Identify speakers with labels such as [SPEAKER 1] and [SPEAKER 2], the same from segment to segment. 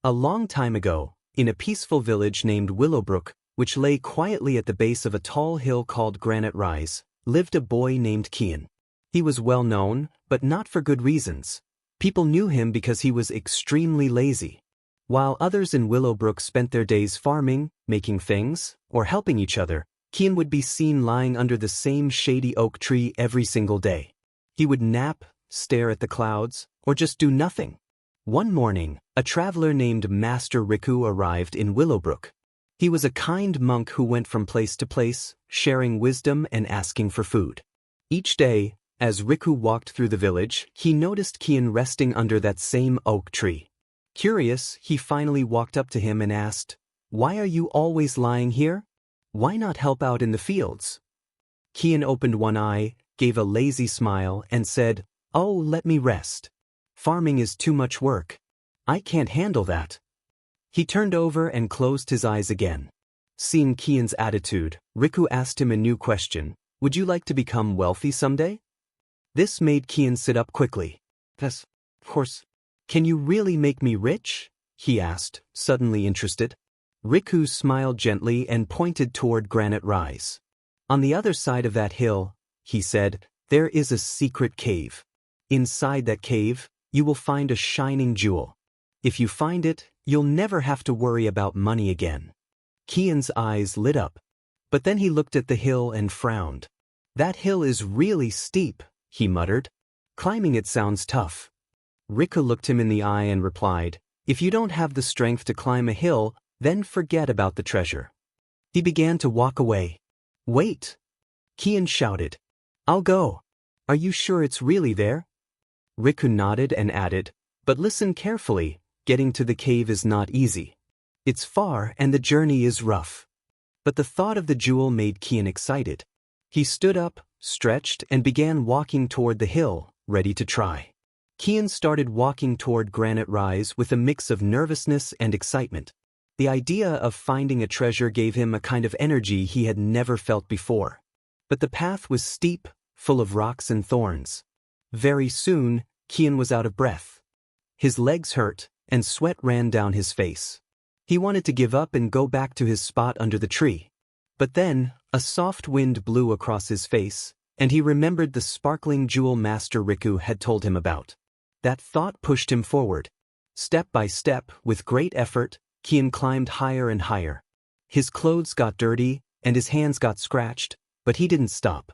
[SPEAKER 1] A long time ago, in a peaceful village named Willowbrook, which lay quietly at the base of a tall hill called Granite Rise, lived a boy named Kian. He was well known, but not for good reasons. People knew him because he was extremely lazy. While others in Willowbrook spent their days farming, making things, or helping each other, Kian would be seen lying under the same shady oak tree every single day. He would nap, stare at the clouds, or just do nothing. One morning, a traveler named Master Riku arrived in Willowbrook. He was a kind monk who went from place to place, sharing wisdom and asking for food. Each day, as Riku walked through the village, he noticed Kian resting under that same oak tree. Curious, he finally walked up to him and asked, "Why are you always lying here? Why not help out in the fields?" Kian opened one eye, gave a lazy smile, and said, "Oh, let me rest. Farming is too much work. I can't handle that." He turned over and closed his eyes again. Seeing Kian's attitude, Riku asked him a new question. "Would you like to become wealthy someday?" This made Kian sit up quickly. "Yes, of course. Can you really make me rich?" he asked, suddenly interested. Riku smiled gently and pointed toward Granite Rise. "On the other side of that hill," he said, "there is a secret cave. Inside that cave, you will find a shining jewel. If you find it, you'll never have to worry about money again." Kian's eyes lit up. But then he looked at the hill and frowned. "That hill is really steep," he muttered. "Climbing it sounds tough." Riku looked him in the eye and replied, "If you don't have the strength to climb a hill, then forget about the treasure." He began to walk away. "Wait!" Kian shouted. "I'll go. Are you sure it's really there?" Riku nodded and added, "But listen carefully, getting to the cave is not easy. It's far and the journey is rough." But the thought of the jewel made Kian excited. He stood up, stretched, and began walking toward the hill, ready to try. Kian started walking toward Granite Rise with a mix of nervousness and excitement. The idea of finding a treasure gave him a kind of energy he had never felt before. But the path was steep, full of rocks and thorns. Very soon, Kian was out of breath. His legs hurt, and sweat ran down his face. He wanted to give up and go back to his spot under the tree. But then, a soft wind blew across his face, and he remembered the sparkling jewel Master Riku had told him about. That thought pushed him forward. Step by step, with great effort, Kian climbed higher and higher. His clothes got dirty, and his hands got scratched, but he didn't stop.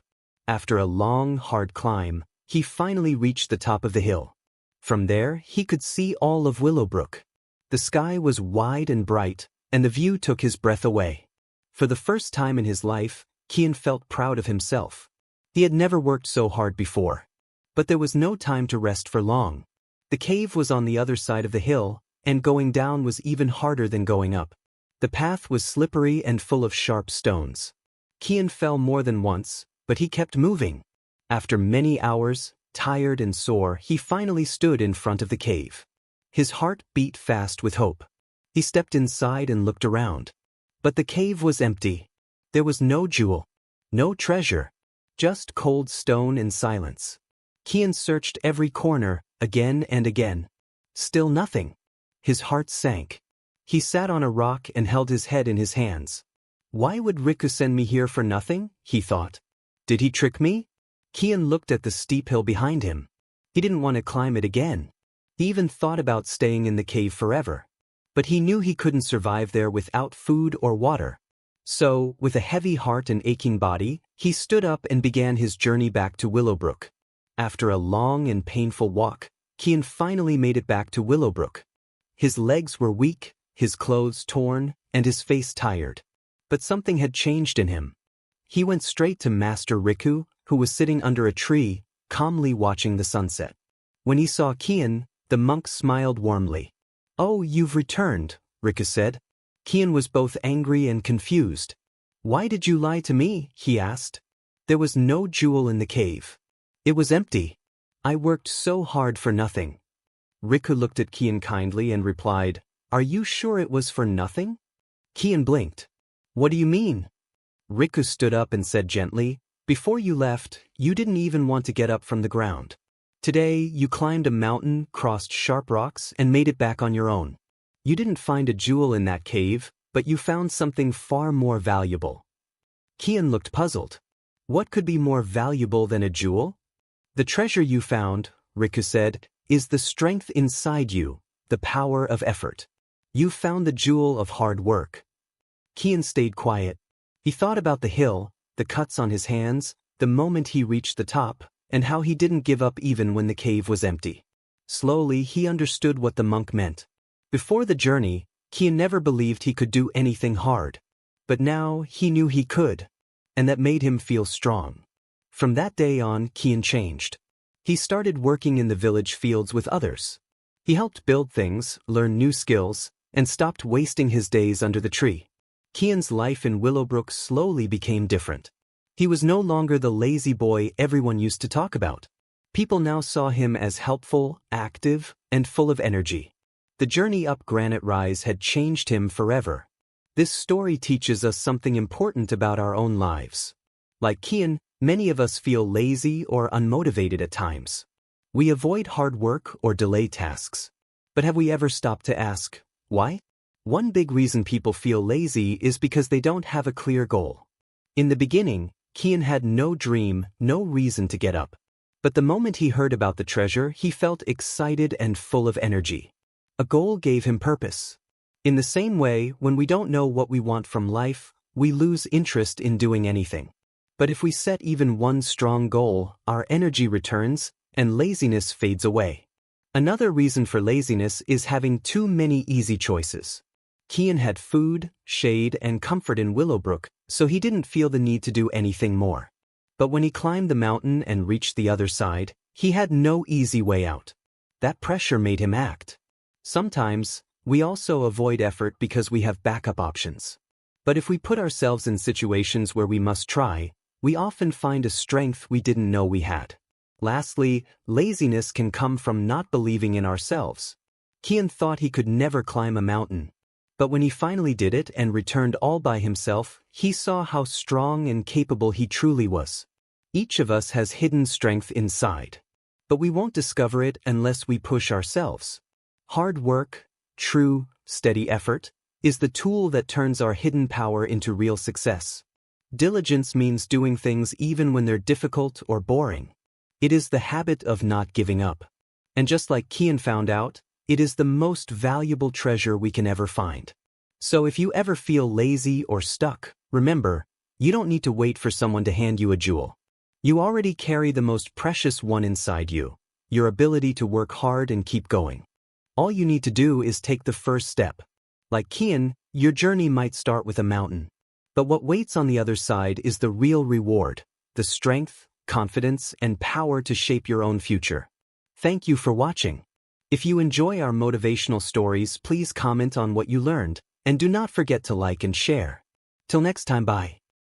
[SPEAKER 1] After a long, hard climb, he finally reached the top of the hill. From there, he could see all of Willowbrook. The sky was wide and bright, and the view took his breath away. For the first time in his life, Kian felt proud of himself. He had never worked so hard before. But there was no time to rest for long. The cave was on the other side of the hill, and going down was even harder than going up. The path was slippery and full of sharp stones. Kian fell more than once, but he kept moving. After many hours, tired and sore, he finally stood in front of the cave. His heart beat fast with hope. He stepped inside and looked around. But the cave was empty. There was no jewel, no treasure, just cold stone and silence. Kian searched every corner, again and again. Still nothing. His heart sank. He sat on a rock and held his head in his hands. "Why would Riku send me here for nothing?" he thought. "Did he trick me?" Kian looked at the steep hill behind him. He didn't want to climb it again. He even thought about staying in the cave forever. But he knew he couldn't survive there without food or water. So, with a heavy heart and aching body, he stood up and began his journey back to Willowbrook. After a long and painful walk, Kian finally made it back to Willowbrook. His legs were weak, his clothes torn, and his face tired. But something had changed in him. He went straight to Master Riku, who was sitting under a tree, calmly watching the sunset. When he saw Kian, the monk smiled warmly. "Oh, you've returned," Riku said. Kian was both angry and confused. "Why did you lie to me?" he asked. "There was no jewel in the cave. It was empty. I worked so hard for nothing." Riku looked at Kian kindly and replied, "Are you sure it was for nothing?" Kian blinked. "What do you mean?" Riku stood up and said gently, "Before you left, you didn't even want to get up from the ground. Today, you climbed a mountain, crossed sharp rocks, and made it back on your own. You didn't find a jewel in that cave, but you found something far more valuable. Kian looked puzzled. What could be more valuable than a jewel? The treasure you found, Riku said, is the strength inside you, the power of effort. You found the jewel of hard work. Kian stayed quiet. He thought about the hill, the cuts on his hands, the moment he reached the top, and how he didn't give up even when the cave was empty. Slowly he understood what the monk meant. Before the journey, Kian never believed he could do anything hard. But now he knew he could, and that made him feel strong. From that day on, Kian changed. He started working in the village fields with others. He helped build things, learn new skills, and stopped wasting his days under the tree. Kian's life in Willowbrook slowly became different. He was no longer the lazy boy everyone used to talk about. People now saw him as helpful, active, and full of energy. The journey up Granite Rise had changed him forever. This story teaches us something important about our own lives. Like Kian, many of us feel lazy or unmotivated at times. We avoid hard work or delay tasks. But have we ever stopped to ask, why? One big reason people feel lazy is because they don't have a clear goal. In the beginning, Kian had no dream, no reason to get up. But the moment he heard about the treasure, he felt excited and full of energy. A goal gave him purpose. In the same way, when we don't know what we want from life, we lose interest in doing anything. But if we set even one strong goal, our energy returns, and laziness fades away. Another reason for laziness is having too many easy choices. Kian had food, shade, and comfort in Willowbrook, so he didn't feel the need to do anything more. But when he climbed the mountain and reached the other side, he had no easy way out. That pressure made him act. Sometimes, we also avoid effort because we have backup options. But if we put ourselves in situations where we must try, we often find a strength we didn't know we had. Lastly, laziness can come from not believing in ourselves. Kian thought he could never climb a mountain. But when he finally did it and returned all by himself, he saw how strong and capable he truly was. Each of us has hidden strength inside. But we won't discover it unless we push ourselves. Hard work, true, steady effort, is the tool that turns our hidden power into real success. Diligence means doing things even when they're difficult or boring. It is the habit of not giving up. And just like Kian found out, it is the most valuable treasure we can ever find. So if you ever feel lazy or stuck, remember, you don't need to wait for someone to hand you a jewel. You already carry the most precious one inside you, your ability to work hard and keep going. All you need to do is take the first step. Like Kian, your journey might start with a mountain. But what waits on the other side is the real reward, the strength, confidence, and power to shape your own future. Thank you for watching. If you enjoy our motivational stories, please comment on what you learned, and do not forget to like and share. Till next time, bye.